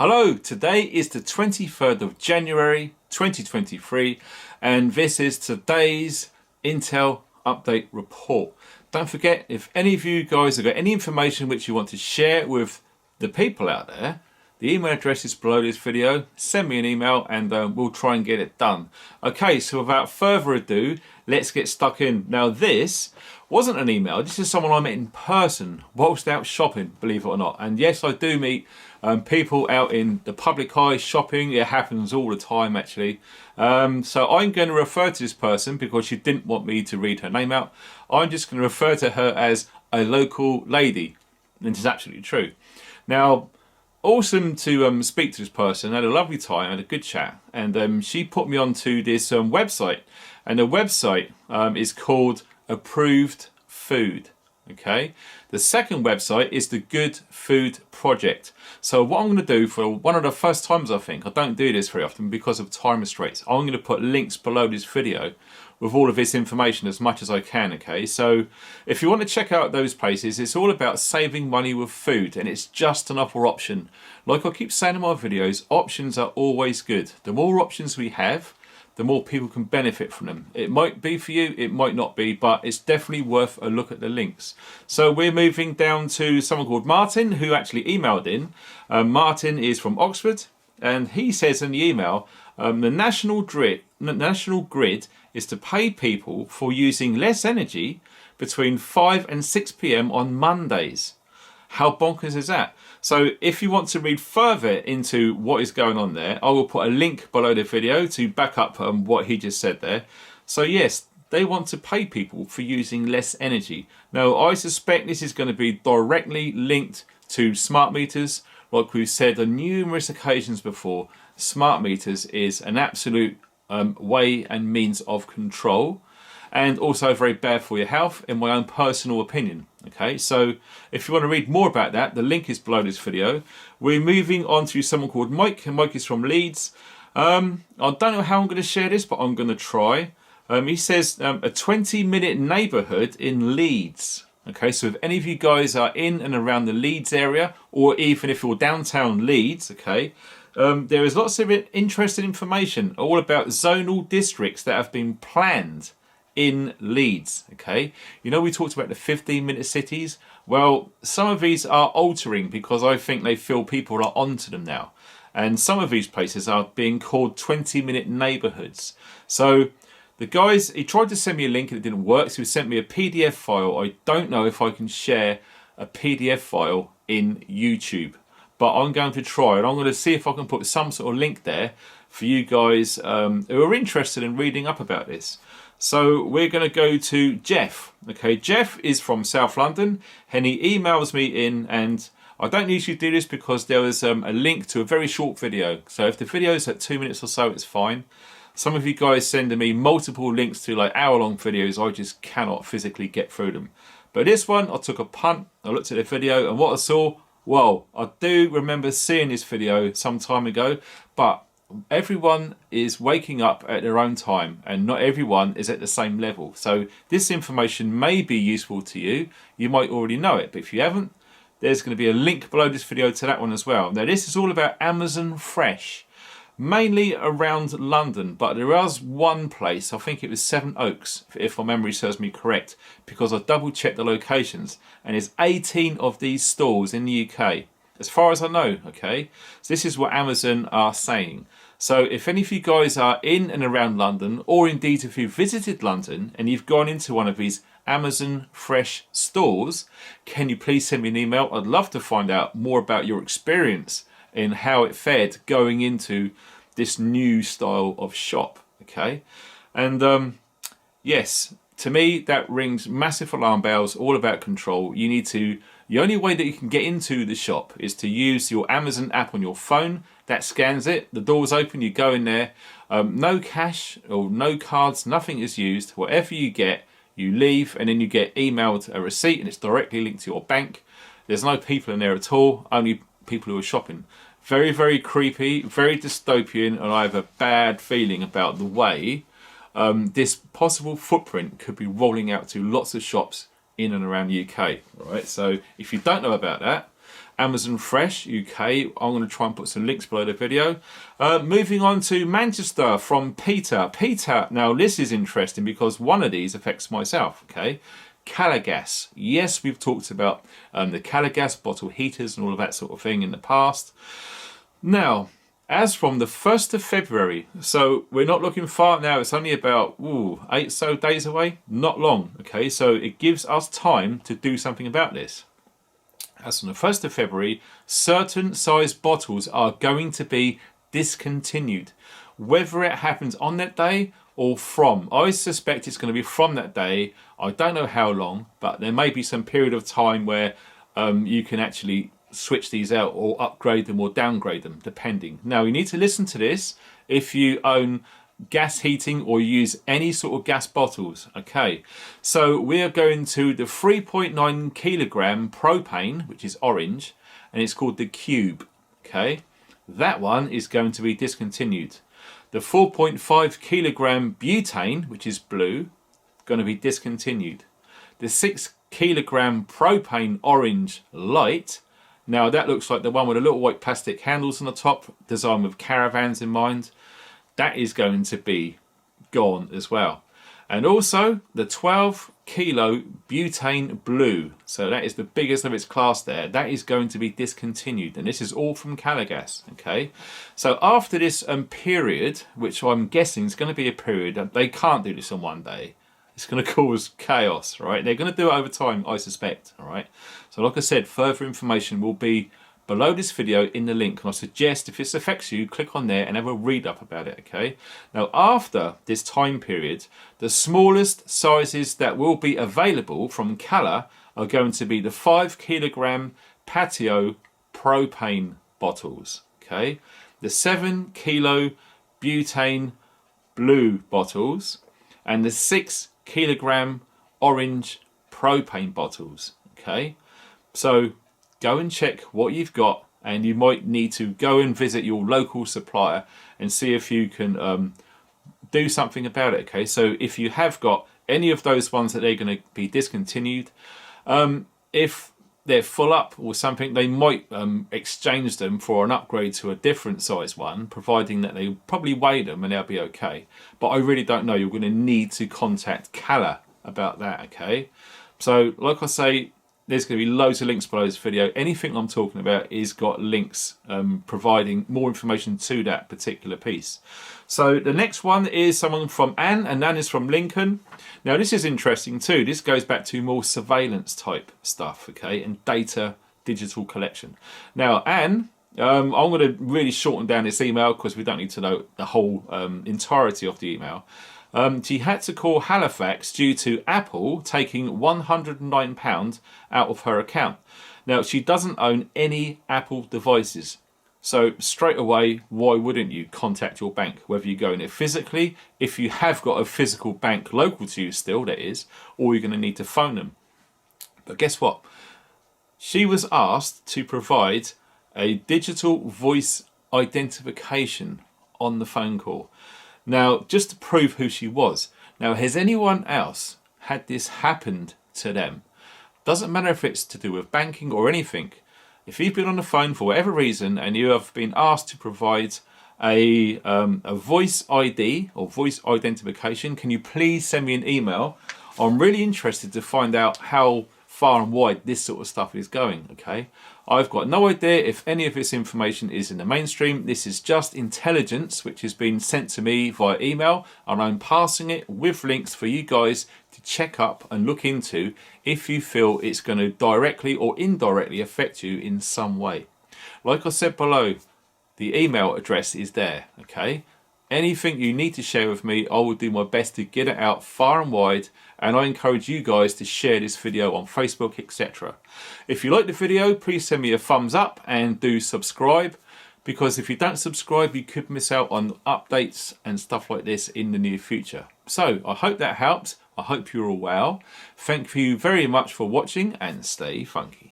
Hello, today is the 23rd of January 2023 and this is today's Intel update report. Don't forget, if any of you guys have got any information which you want to share with the people out there, the email address is below this video. Send me an email and we'll try and get it done. Okay, so without further ado, let's get stuck in. Now this wasn't an email, this is someone I met in person whilst out shopping, believe it or not. And yes, I do meet people out in the public eye shopping. It happens all the time actually. So I'm going to refer to this person because she didn't want me to read her name out. I'm just going to refer to her as a local lady. And this is absolutely true. Now, awesome to speak to this person. I had a lovely time, had a good chat, and she put me onto this website, and the website is called Approved Food. Okay, the second website is the Good Food Project. So what I'm going to do for one of the first times, I don't do this very often because of time restraints, I'm going to put links below this video with all of this information as much as I can. Okay, so if you want to check out those places, it's all about saving money with food, and it's just another option. Like I keep saying in my videos, options are always good. The more options we have, the more people can benefit from them. It might be for you, it might not be, but it's definitely worth a look at the links. So we're moving down to someone called Martin, who actually emailed in. Martin is from Oxford, and he says in the email, the national grid is to pay people for using less energy between 5 and 6 p.m. on Mondays. How bonkers is that? So if you want to read further into what is going on there, I will put a link below the video to back up what he just said there. So yes, they want to pay people for using less energy. Now I suspect this is going to be directly linked to smart meters. Like we've said on numerous occasions before, smart meters is an absolute way and means of control, and also very bad for your health, in my own personal opinion. Okay, so if you want to read more about that, the link is below this video. We're moving on to someone called Mike, and Mike is from Leeds. I don't know how I'm going to share this, but I'm going to try. He says a 20-minute neighbourhood in Leeds. Okay, so if any of you guys are in and around the Leeds area, or even if you're downtown Leeds, okay, there is lots of interesting information all about zonal districts that have been planned in Leeds. Okay, you know, we talked about the 15-minute cities. Well, some of these are altering because I think they feel people are onto them now, and some of these places are being called 20-minute neighbourhoods. So the guys, he tried to send me a link and it didn't work, so he sent me a PDF file. I don't know if I can share a PDF file in YouTube, but I'm going to try, and I'm going to see if I can put some sort of link there for you guys who are interested in reading up about this. So we're going to go to Jeff. Okay, Jeff is from South London, and he emails me in, and I don't usually do this because there was a link to a very short video. So if the video is at 2 minutes or so, it's fine. Some of you guys sending me multiple links to like hour-long videos, I just cannot physically get through them. But this one, I took a punt, I looked at the video, and what I saw, well, I do remember seeing this video some time ago, but everyone is waking up at their own time, and not everyone is at the same level. So this information may be useful to you. You might already know it, but if you haven't, there's going to be a link below this video to that one as well. Now this is all about Amazon Fresh, mainly around London, but there was one place, I think it was Seven Oaks, if my memory serves me correct, because I double checked the locations, and there's 18 of these stores in the UK, as far as I know. Okay, so this is what Amazon are saying. So if any of you guys are in and around London, or indeed if you've visited London and you've gone into one of these Amazon Fresh stores, can you please send me an email? I'd love to find out more about your experience in how it fared going into this new style of shop. Okay, and yes, to me that rings massive alarm bells, all about control. The only way that you can get into the shop is to use your Amazon app on your phone. That scans it, the door's open, you go in there, no cash or no cards, nothing is used. Whatever you get, you leave, and then you get emailed a receipt, and it's directly linked to your bank. There's no people in there at all, only people who are shopping. Very, very creepy, very dystopian, and I have a bad feeling about the way this possible footprint could be rolling out to lots of shops in and around the UK. Right, so if you don't know about that, Amazon Fresh UK. I'm going to try and put some links below the video. Moving on to Manchester from Peter. Peter, now this is interesting because one of these affects myself, okay? Calor Gas. Yes, we've talked about the Calor Gas bottle heaters and all of that sort of thing in the past. Now, as from the 1st of February, so we're not looking far now, it's only about 8 so days away, not long, okay? So it gives us time to do something about this. As from the 1st of February, certain size bottles are going to be discontinued. Whether it happens on that day or from, I suspect it's going to be from that day. I don't know how long, but there may be some period of time where you can actually switch these out or upgrade them or downgrade them, depending. Now, you need to listen to this if you own gas heating or use any sort of gas bottles. Okay, so we are going to the 3.9 kilogram propane, which is orange, and it's called the Cube. Okay, that one is going to be discontinued. The 4.5 kilogram butane, which is blue, going to be discontinued. The 6 kilogram propane orange light, now that looks like the one with the little white plastic handles on the top, designed with caravans in mind. That is going to be gone as well. And also the 12 kilo butane blue, so that is the biggest of its class there, that is going to be discontinued, and this is all from Calor Gas. Okay, so after this period, which I'm guessing is going to be a period, they can't do this on one day. It's going to cause chaos, right? They're going to do it over time, I suspect, all right? So like I said, further information will be below this video in the link, and I suggest if this affects you, click on there and have a read up about it, okay? Now, after this time period, the smallest sizes that will be available from Calor are going to be the 5 kilogram patio propane bottles, okay? The 7 kilo butane blue bottles, and the 6 kilogram orange propane bottles. Okay, so go and check what you've got, and you might need to go and visit your local supplier and see if you can do something about it. Okay, so if you have got any of those ones that they're going to be discontinued, if they're full up or something, they might exchange them for an upgrade to a different size one, providing that they probably weigh them and they'll be okay. But I really don't know. You're going to need to contact Calor about that, okay? So, like I say, there's going to be loads of links below this video. Anything I'm talking about is got links providing more information to that particular piece. So the next one is someone from Anne, and Anne is from Lincoln. Now this is interesting too. This goes back to more surveillance type stuff, okay, and data digital collection. Now Anne, I'm going to really shorten down this email because we don't need to know the whole entirety of the email. She had to call Halifax due to Apple taking £109 out of her account. Now, she doesn't own any Apple devices. So straight away, why wouldn't you contact your bank? Whether you go in there physically, if you have got a physical bank local to you still, that is, or you're going to need to phone them. But guess what? She was asked to provide a digital voice identification on the phone call. Now, just to prove who she was. Now, has anyone else had this happened to them? Doesn't matter if it's to do with banking or anything. If you've been on the phone for whatever reason and you have been asked to provide a voice ID or voice identification, can you please send me an email? I'm really interested to find out how far and wide this sort of stuff is going, okay? I've got no idea if any of this information is in the mainstream. This is just intelligence which has been sent to me via email, and I'm passing it with links for you guys to check up and look into if you feel it's going to directly or indirectly affect you in some way. Like I said below, the email address is there, okay? Anything you need to share with me, I will do my best to get it out far and wide, and I encourage you guys to share this video on Facebook, etc. If you like the video, please send me a thumbs up and do subscribe, because if you don't subscribe, you could miss out on updates and stuff like this in the near future. So I hope that helps. I hope you're all well. Thank you very much for watching, and stay funky.